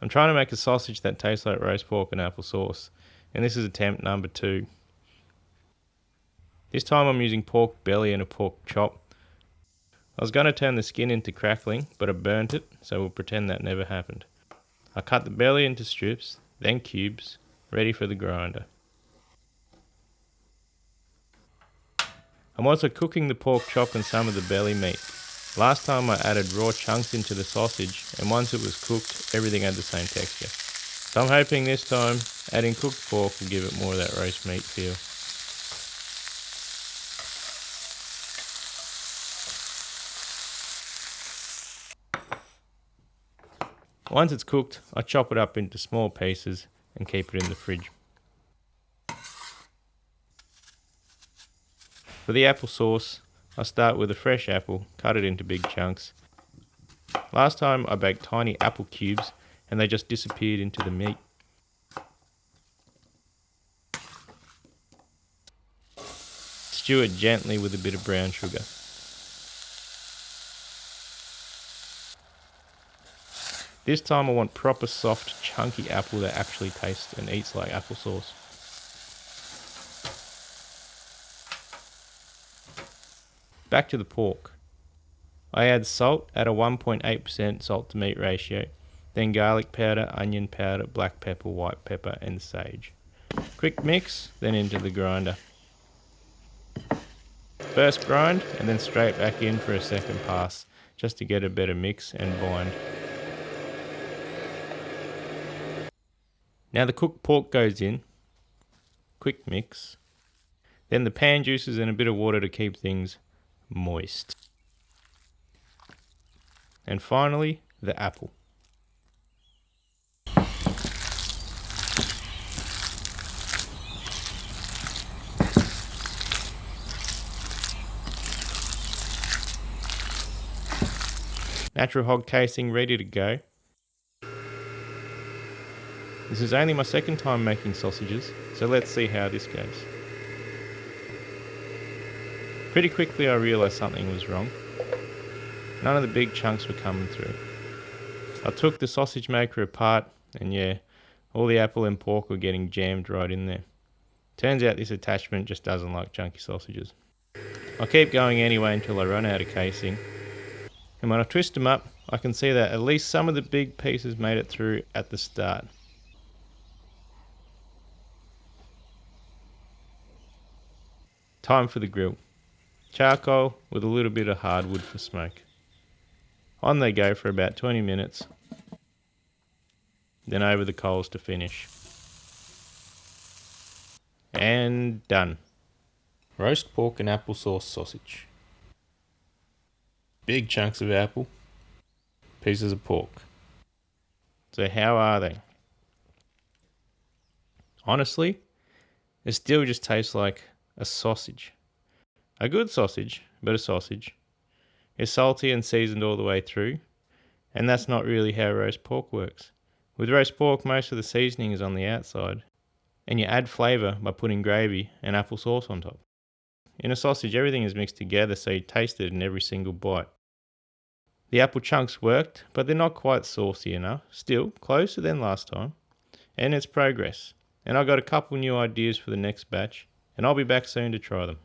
I'm trying to make a sausage that tastes like roast pork and applesauce, and this is attempt number 2. This time I'm using pork belly and a pork chop. I was going to turn the skin into crackling, but I burnt it, so we'll pretend that never happened. I cut the belly into strips, then cubes, ready for the grinder. I'm also cooking the pork chop and some of the belly meat. Last time I added raw chunks into the sausage, and once it was cooked, everything had the same texture. So I'm hoping this time adding cooked pork will give it more of that roast meat feel. Once it's cooked, I chop it up into small pieces and keep it in the fridge. For the applesauce, I start with a fresh apple, cut it into big chunks. Last time I baked tiny apple cubes and they just disappeared into the meat. Stew it gently with a bit of brown sugar. This time I want proper soft, chunky apple that actually tastes and eats like applesauce. Back to the pork. I add salt at a 1.8% salt to meat ratio, then garlic powder, onion powder, black pepper, white pepper and sage. Quick mix, then into the grinder. First grind and then straight back in for a second pass, just to get a better mix and bind. Now the cooked pork goes in, quick mix, then the pan juices and a bit of water to keep things moist. And finally, the apple. Natural hog casing ready to go. This is only my second time making sausages, so let's see how this goes. Pretty quickly I realised something was wrong. None of the big chunks were coming through. I took the sausage maker apart and yeah, all the apple and pork were getting jammed right in there. Turns out this attachment just doesn't like chunky sausages. I'll keep going anyway until I run out of casing. And when I twist them up, I can see that at least some of the big pieces made it through at the start. Time for the grill. Charcoal with a little bit of hardwood for smoke. On they go for about 20 minutes, then over the coals to finish. And done. Roast pork and applesauce sausage. Big chunks of apple, pieces of pork. So how are they? Honestly, it still just tastes like a sausage. A good sausage, but a sausage. It's salty and seasoned all the way through, and that's not really how roast pork works. With roast pork, most of the seasoning is on the outside, and you add flavour by putting gravy and applesauce on top. In a sausage, everything is mixed together so you taste it in every single bite. The apple chunks worked, but they're not quite saucy enough. Still, closer than last time, and it's progress. And I got a couple new ideas for the next batch, and I'll be back soon to try them.